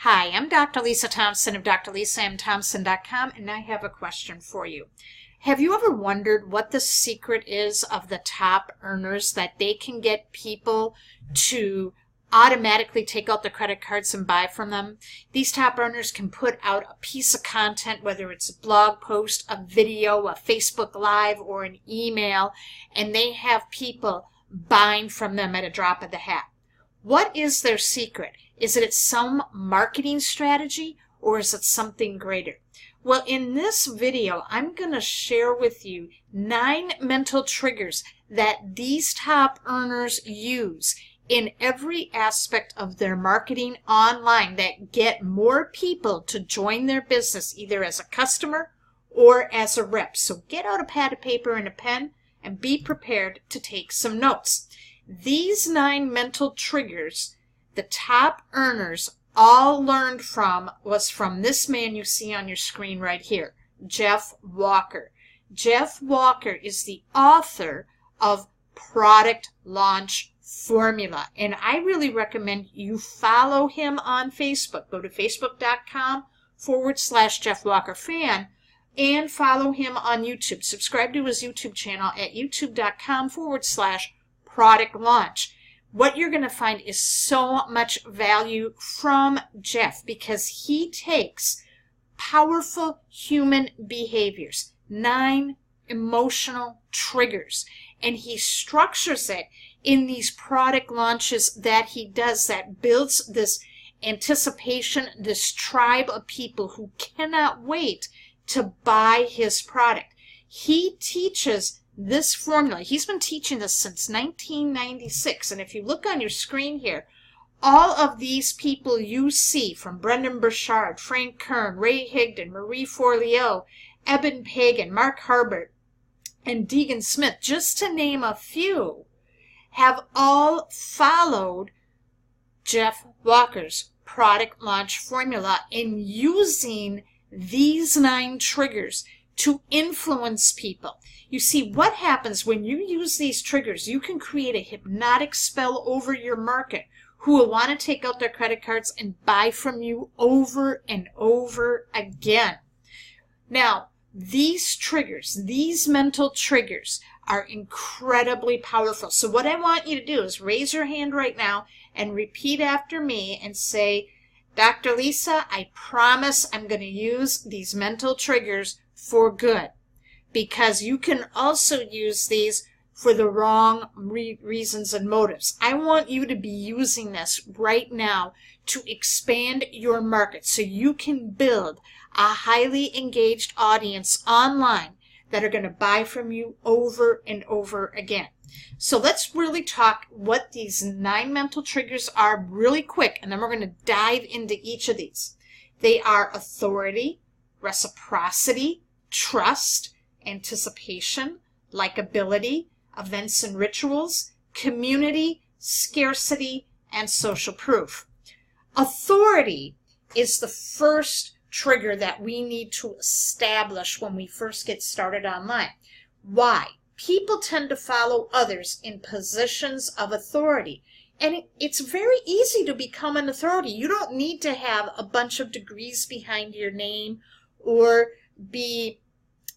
Hi, I'm Dr. Lisa Thompson of drlisamthompson.com, and I have a question for you. Have you ever wondered what the secret is of the top earners, that they can get people to automatically take out their credit cards and buy from them? These top earners can put out a piece of content, whether it's a blog post, a video, a Facebook Live, or an email, and they have people buying from them at a drop of the hat. What is their secret? Is it some marketing strategy, or is it something greater? Well, in this video, I'm going to share with you 9 mental triggers that these top earners use in every aspect of their marketing online that get more people to join their business, either as a customer or as a rep. So get out a pad of paper and a pen and be prepared to take some notes. These 9 mental triggers the top earners all learned was from this man you see on your screen right here, Jeff Walker. Jeff Walker is the author of Product Launch Formula, and I really recommend you follow him on Facebook. Go to facebook.com/Jeff Walker fan and follow him on YouTube. Subscribe to his YouTube channel at youtube.com/Product Launch. What you're going to find is so much value from Jeff, because he takes powerful human behaviors, 9 emotional triggers, and he structures it in these product launches that he does that builds this anticipation, this tribe of people who cannot wait to buy his product. He teaches this formula. He's been teaching this since 1996, and if you look on your screen here, all of these people you see, from Brendon Burchard, Frank Kern, Ray Higdon, Marie Forleo, Eben Pagan, Mark Harbert, and Deegan Smith, just to name a few, have all followed Jeff Walker's product launch formula in using these 9 triggers to influence people. You see, what happens when you use these triggers, you can create a hypnotic spell over your market who will want to take out their credit cards and buy from you over and over again. Now, these triggers, these mental triggers, are incredibly powerful. So what I want you to do is raise your hand right now and repeat after me and say, Dr. Lisa, I promise I'm going to use these mental triggers for good, because you can also use these for the wrong reasons and motives. I want you to be using this right now to expand your market so you can build a highly engaged audience online that are going to buy from you over and over again. So let's really talk what these 9 mental triggers are really quick, and then we're going to dive into each of these. They are authority, reciprocity, trust, anticipation, likability, events and rituals, community, scarcity, and social proof. Authority is the first trigger that we need to establish when we first get started online. Why? People tend to follow others in positions of authority, and it's very easy to become an authority. You don't need to have a bunch of degrees behind your name or be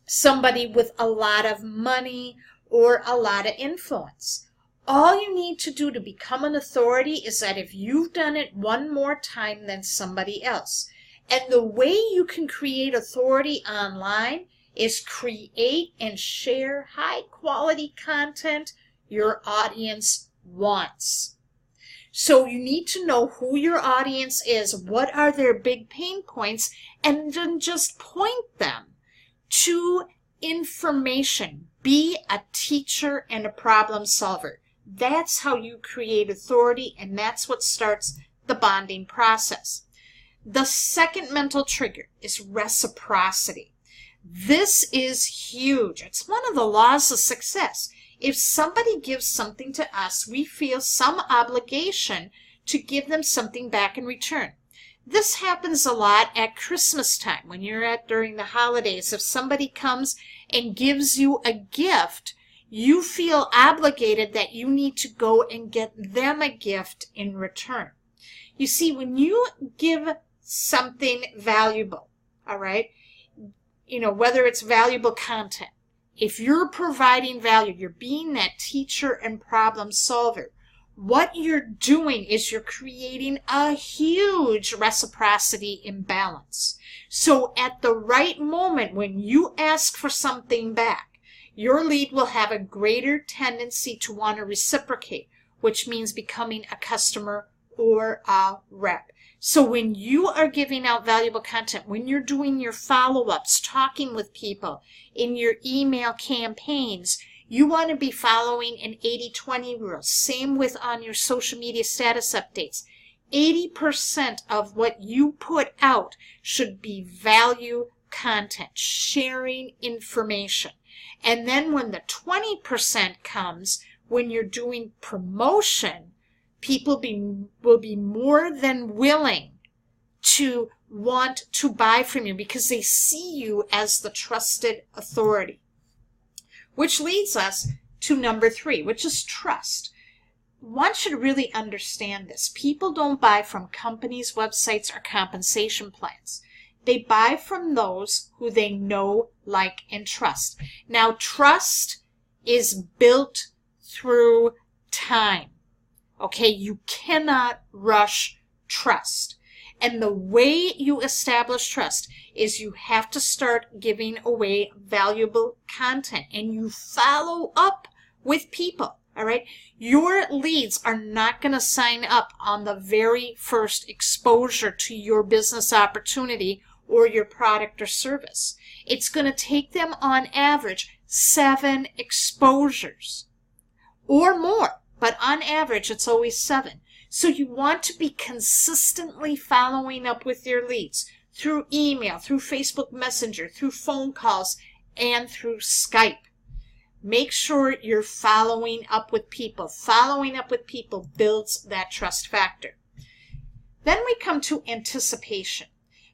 somebody with a lot of money or a lot of influence. All you need to do to become an authority is that if you've done it one more time than somebody else. And the way you can create authority online is create and share high quality content your audience wants. So you need to know who your audience is, what are their big pain points, and then just point them to information. Be a teacher and a problem solver. That's how you create authority, and that's what starts the bonding process. The second mental trigger is reciprocity. This is huge. It's one of the laws of success. If somebody gives something to us, we feel some obligation to give them something back in return. This happens a lot at Christmas time when you're during the holidays. If somebody comes and gives you a gift, you feel obligated that you need to go and get them a gift in return. You see, when you give something valuable, all right? Whether it's valuable content. If you're providing value, you're being that teacher and problem solver, what you're doing is you're creating a huge reciprocity imbalance. So at the right moment, when you ask for something back, your lead will have a greater tendency to want to reciprocate, which means becoming a customer or a rep. So when you are giving out valuable content, when you're doing your follow-ups, talking with people in your email campaigns, you want to be following an 80-20 rule. Same with on your social media status updates. 80% of what you put out should be value content, sharing information. And then when the 20% comes, when you're doing promotion, people will be more than willing to want to buy from you because they see you as the trusted authority. Which leads us to number 3, which is trust. One should really understand this. People don't buy from companies, websites, or compensation plans. They buy from those who they know, like, and trust. Now, trust is built through time. Okay, you cannot rush trust. And the way you establish trust is you have to start giving away valuable content and you follow up with people, all right? Your leads are not going to sign up on the very first exposure to your business opportunity or your product or service. It's going to take them on average 7 exposures or more, but on average it's always 7. So you want to be consistently following up with your leads through email, through Facebook Messenger, through phone calls, and through Skype. Make sure you're following up with people. Following up with people builds that trust factor. Then we come to anticipation.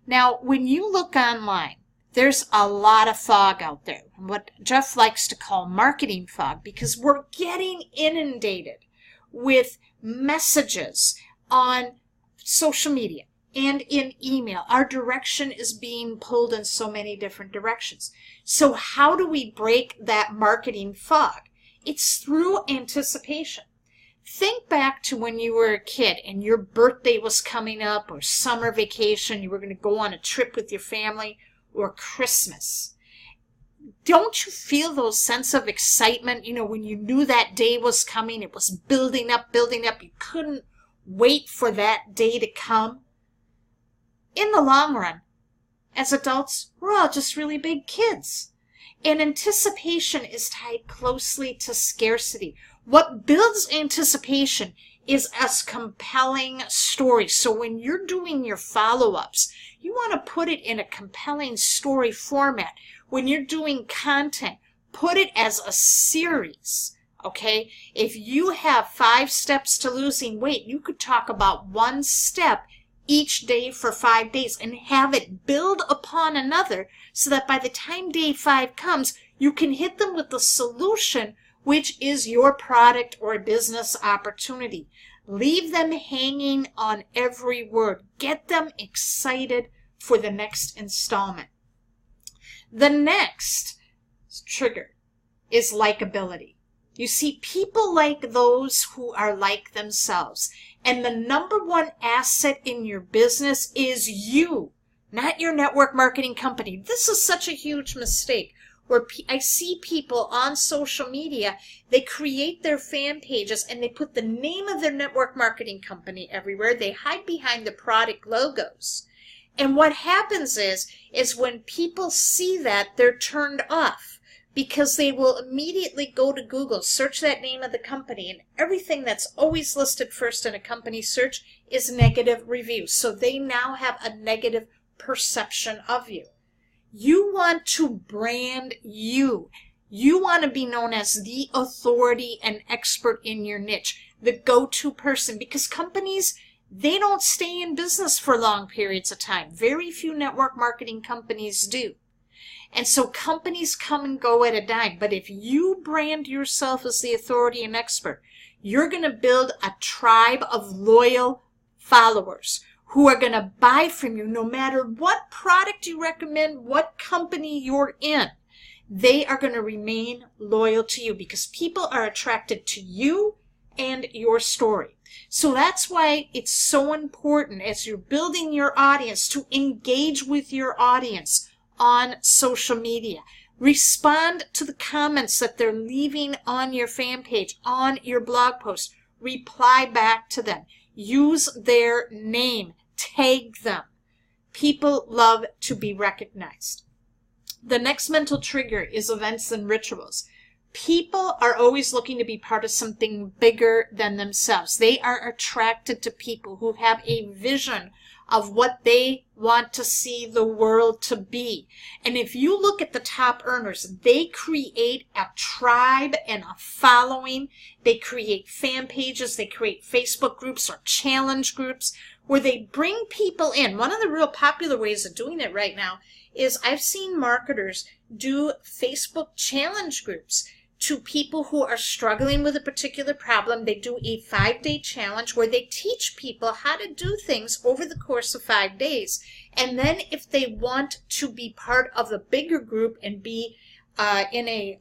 Now, when you look online, there's a lot of fog out there, what Jeff likes to call marketing fog, because we're getting inundated with messages on social media and in email. Our direction is being pulled in so many different directions. So how do we break that marketing fog? It's through anticipation. Think back to when you were a kid and your birthday was coming up, or summer vacation, you were going to go on a trip with your family, or Christmas. Don't you feel those sense of excitement, when you knew that day was coming? It was building up. You couldn't wait for that day to come. In the long run, as adults, we're all just really big kids. And anticipation is tied closely to scarcity. What builds anticipation is a compelling story. So when you're doing your follow-ups, you want to put it in a compelling story format. When you're doing content, put it as a series, okay? If you have 5 steps to losing weight, you could talk about 1 step each day for 5 days and have it build upon another so that by the time day 5 comes, you can hit them with the solution, which is your product or business opportunity. Leave them hanging on every word. Get them excited for the next installment. The next trigger is likability. You see, people like those who are like themselves. And the number 1 asset in your business is you, not your network marketing company. This is such a huge mistake where I see people on social media, they create their fan pages and they put the name of their network marketing company everywhere. They hide behind the product logos. And what happens is when people see that, they're turned off because they will immediately go to Google, search that name of the company, and everything that's always listed first in a company search is negative reviews. So they now have a negative perception of you. You want to brand you. You want to be known as the authority and expert in your niche, the go-to person, because companies, they don't stay in business for long periods of time. Very few network marketing companies do. And so companies come and go at a dime. But if you brand yourself as the authority and expert, you're going to build a tribe of loyal followers who are going to buy from you no matter what product you recommend, what company you're in. They are going to remain loyal to you because people are attracted to you and your story. So that's why it's so important as you're building your audience to engage with your audience on social media. Respond to the comments that they're leaving on your fan page, on your blog post. Reply back to them. Use their name. Tag them. People love to be recognized. The next mental trigger is events and rituals. People are always looking to be part of something bigger than themselves. They are attracted to people who have a vision of what they want to see the world to be. And if you look at the top earners, they create a tribe and a following. They create fan pages. They create Facebook groups or challenge groups where they bring people in. One of the real popular ways of doing it right now is I've seen marketers do Facebook challenge groups to people who are struggling with a particular problem. They do a 5-day challenge where they teach people how to do things over the course of 5 days. And then if they want to be part of the bigger group and be in a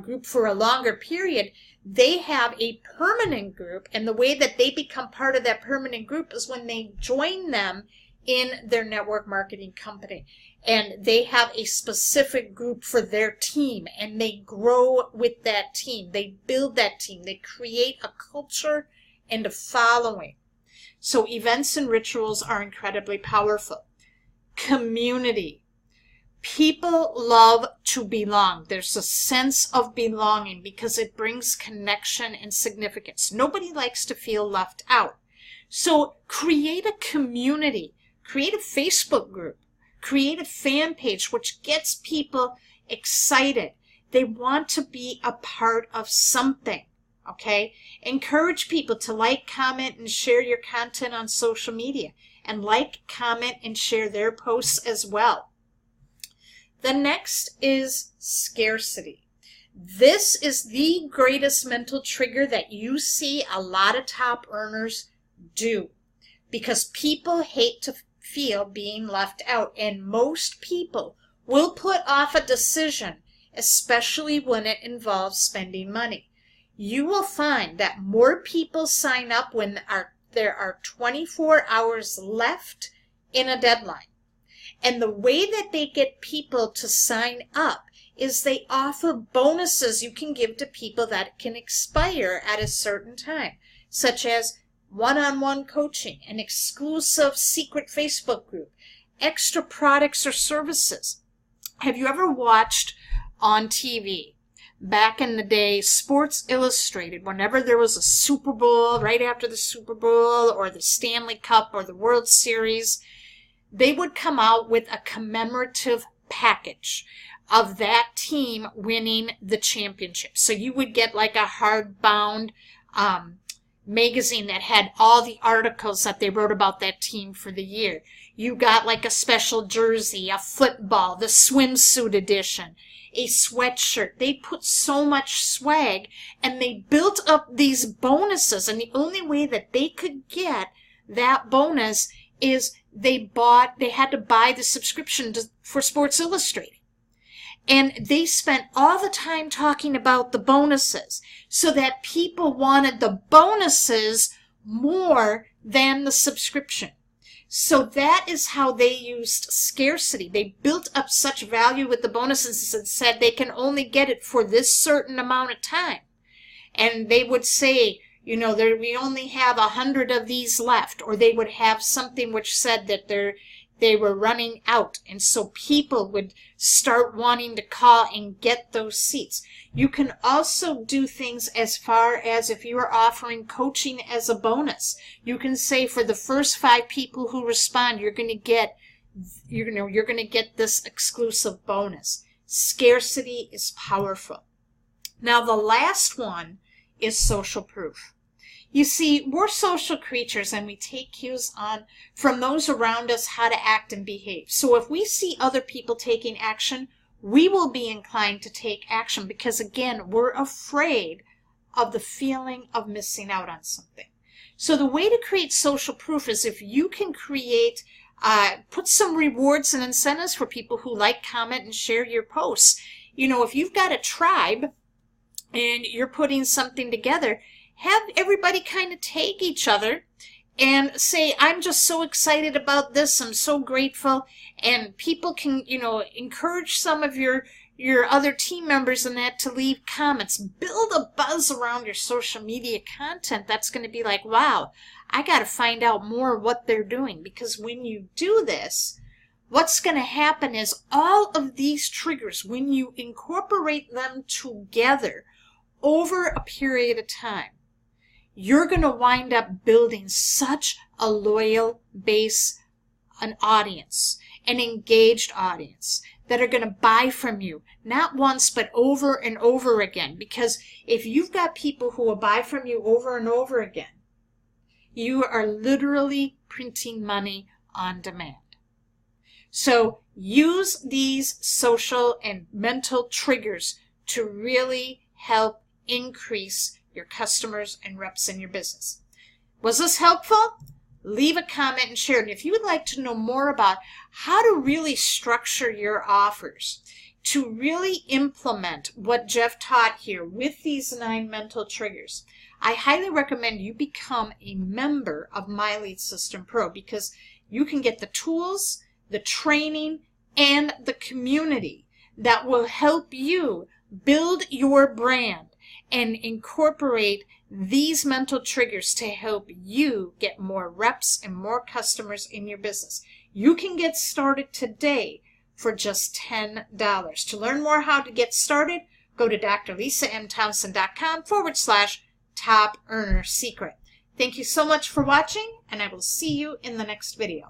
group for a longer period, they have a permanent group. And the way that they become part of that permanent group is when they join them in their network marketing company. And they have a specific group for their team, and they grow with that team. They build that team. They create a culture and a following. So events and rituals are incredibly powerful. Community. People love to belong. There's a sense of belonging because it brings connection and significance. Nobody likes to feel left out. So create a community. Create a Facebook group. Create a fan page which gets people excited. They want to be a part of something, okay? Encourage people to like, comment, and share your content on social media. And like, comment, and share their posts as well. The next is scarcity. This is the greatest mental trigger that you see a lot of top earners do because people hate to feel being left out, and most people will put off a decision, especially when it involves spending money. You will find that more people sign up when there are 24 hours left in a deadline. And the way that they get people to sign up is they offer bonuses you can give to people that can expire at a certain time, such as one-on-one coaching, an exclusive secret Facebook group, extra products or services. Have you ever watched on TV, back in the day, Sports Illustrated, whenever there was a Super Bowl, right after the Super Bowl, or the Stanley Cup, or the World Series, they would come out with a commemorative package of that team winning the championship. So you would get like a hardbound magazine that had all the articles that they wrote about that team for the year. You got like a special jersey, a football, the swimsuit edition, a sweatshirt. They put so much swag, and they built up these bonuses, and the only way that they could get that bonus is they had to buy the subscription for Sports Illustrated. And they spent all the time talking about the bonuses so that people wanted the bonuses more than the subscription. So that is how they used scarcity. They built up such value with the bonuses and said they can only get it for this certain amount of time. And they would say, you know, we only have 100 of these left, or they would have something which said that they were running out, and so people would start wanting to call and get those seats. You can also do things as far as if you are offering coaching as a bonus. You can say for the first 5 people who respond, you're going to get this exclusive bonus. Scarcity is powerful. Now the last one is social proof. You see, we're social creatures, and we take cues from those around us how to act and behave. So if we see other people taking action, we will be inclined to take action because, again, we're afraid of the feeling of missing out on something. So the way to create social proof is if you can create, put some rewards and incentives for people who like, comment, and share your posts. You know, if you've got a tribe and you're putting something together, have everybody kind of tag each other and say, I'm just so excited about this, I'm so grateful, and people can, you know, encourage some of your other team members and that to leave comments. Build a buzz around your social media content that's going to be like, wow, I got to find out more what they're doing. Because when you do this, what's going to happen is all of these triggers, when you incorporate them together over a period of time, you're going to wind up building such a loyal base, an audience, an engaged audience that are going to buy from you, not once, but over and over again. Because if you've got people who will buy from you over and over again, you are literally printing money on demand. So use these social and mental triggers to really help increase your customers and reps in your business. Was this helpful? Leave a comment and share it. And if you would like to know more about how to really structure your offers, to really implement what Jeff taught here with these 9 mental triggers, I highly recommend you become a member of My Lead System Pro, because you can get the tools, the training, and the community that will help you build your brand and incorporate these mental triggers to help you get more reps and more customers in your business. You can get started today for just $10. To learn more how to get started, go to drlisamthompson.com/top earner secret. Thank you so much for watching, and I will see you in the next video.